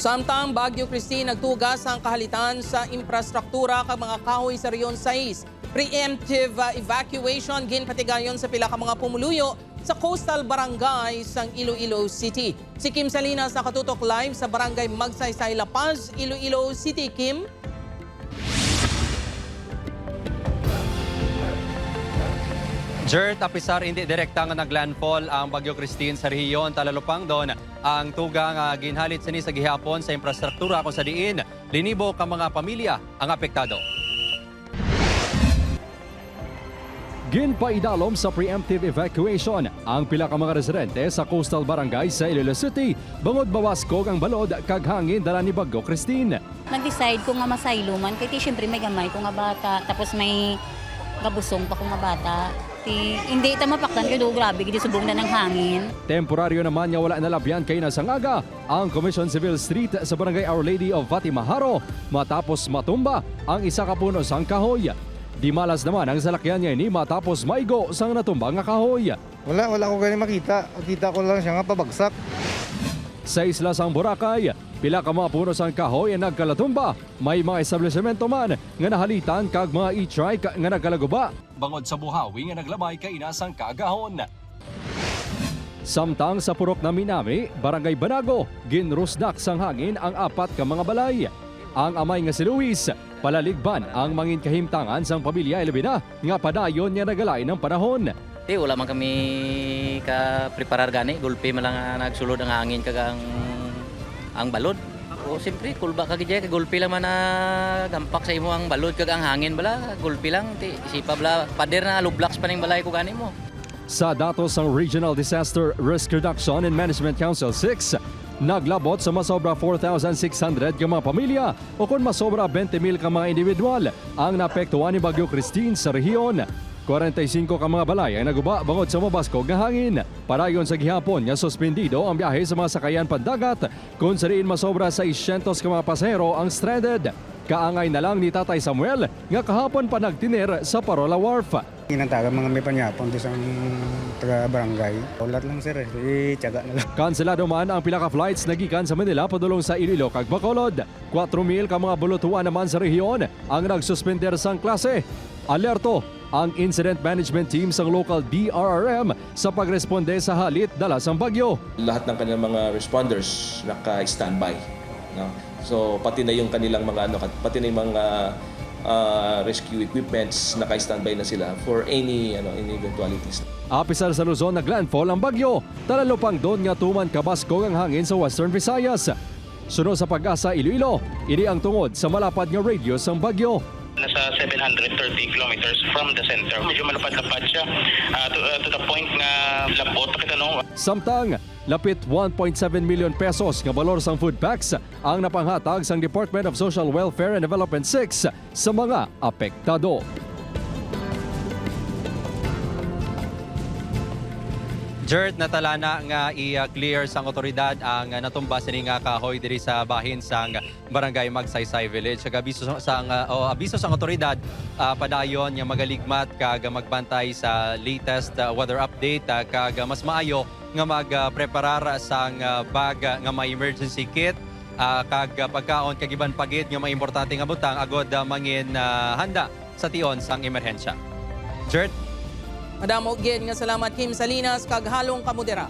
Samtang Baguio Christine nagtugas ang kahalitan sa infrastruktura kag mga kahoy sa Rion 6. Preemptive evacuation ginpatigayon sa pila ka mga pumuluyo sa coastal barangay sang Iloilo City. Si Kim Salinas nakatutok live sa barangay Magsaysay La Paz, Iloilo City. Kim? Jert, apisar hindi direkta nga naglandfall ang Bagyo Christine sa rehiyon talalupang doon ang tuga nga ginhalit sini sa gihapon sa infrastruktura kung sa diin linibo ka mga pamilya ang apektado. Ginpaidalom sa preemptive evacuation ang pila ka mga residente sa coastal barangay sa Iloilo City bangod bawaskog ang balod kag hangin dala ni Bagyo Christine. Nag-decide ko nga masayluman kay siyempre may gamay ko nga bata tapos may kabusong pa ko nga bata. Hindi ita mapaktan kaya grabe gidi subong na ng hangin. Temporaryo naman nga wala nalabyan kay nasangaga ang Commission Civil Street sa barangay Our Lady of Fatima Haro matapos matumba ang isa ka puno sang kahoy. Di malas naman ang salakyan niya ni matapos maigo sang natumba nga kahoy. Wala ko ganyan makita. Kita ko lang siya nga pabagsak. Sa isla sang Boracay, pila ka mga puno sang kahoy ang nagkalatumba. May mga establishmento man nga nahalitan kag mga e-trike nga nagkalaguba. Bangod sa buhawi nga naglamay kay inasang kagahon. Samtang sa purok na Minami, Barangay Banago, ginrusdak sang hangin ang apat ka mga balay. Ang amay nga si Luis, palaligban ang mangin kahimtangan sang pamilya Elvina nga padayon nga nagalay ng panahon. Wala man kami ka-preparar gani, gulpi man lang nagsulod ang hangin kag ang balod. O siyempre, kulba kag kay gulpi lang man na gampak sa imo ang balod kag ang hangin bala, gulpi lang ti sipa bala pader na lublaks pa ning balay ko gani mo. Sa datos ng Regional Disaster Risk Reduction and Management Council 6, naglabot sa masobra 4,600 ka mga pamilya o kung masobra 20,000 ka mga individual ang naapektuhan ni Bagyo Christine sa rehiyon. 45 ka mga balay ang naguba bangod sa mabaskog nga hangin. Parayon sa gihapon nga suspendido ang biyahe sa mga sakayan pandagat kung sa diin masobra 600 ka mga pasahero ang stranded. Kaangay na lang ni Tatay Samuel nga kahapon pa nagtiner sa Parola Wharf. Inantagan mga may panyapon doon sa taga-barangay. Ulat lang sir, tiyaga na lang. Kanselado man ang pila ka flights nagikan sa Manila padulong sa Iloilo kag Bacolod. 4,000 ka mga bulutuan naman sa rehiyon ang nagsuspender sang klase. Alerto ang Incident Management Team sa local DRRM sa pagresponde sa halit dala sang bagyo. Lahat ng kanilang mga responders naka-standby. No? So pati na yung kanilang mga pati na yung mga rescue equipments naka-standby na sila for any eventualities. Apisar sa Luzon naglandfall ang bagyo. Talalupang doon nga tuman kabaskog ang hangin sa Western Visayas. Sunod sa Pag-asa Iloilo, ini ang tungod sa malapad nga radius ang bagyo. Nasa 730 kilometers from the center. Medyo malapad-lapad siya to the point na labot kita no. Samtang lapit 1.7 million pesos nga balor sang food packs ang napanghatag sang Department of Social Welfare and Development 6 sa mga apektado. Jert, natalana nga i-clear sang otoridad ang natumba sini nga kahoy diri sa bahin sang barangay Magsaysay Village. Kag abiso sang otoridad padayon nga magaligmat kag magbantay sa latest weather update kag mas maayo nga magpreparar sang bag nga may emergency kit kag pagkaon kag iban pagit nga mga importante nga butang agod mangin handa sa tion sang emerhensya. Jert. Madamo gid nga salamat Kim Salinas kag halong kamudera.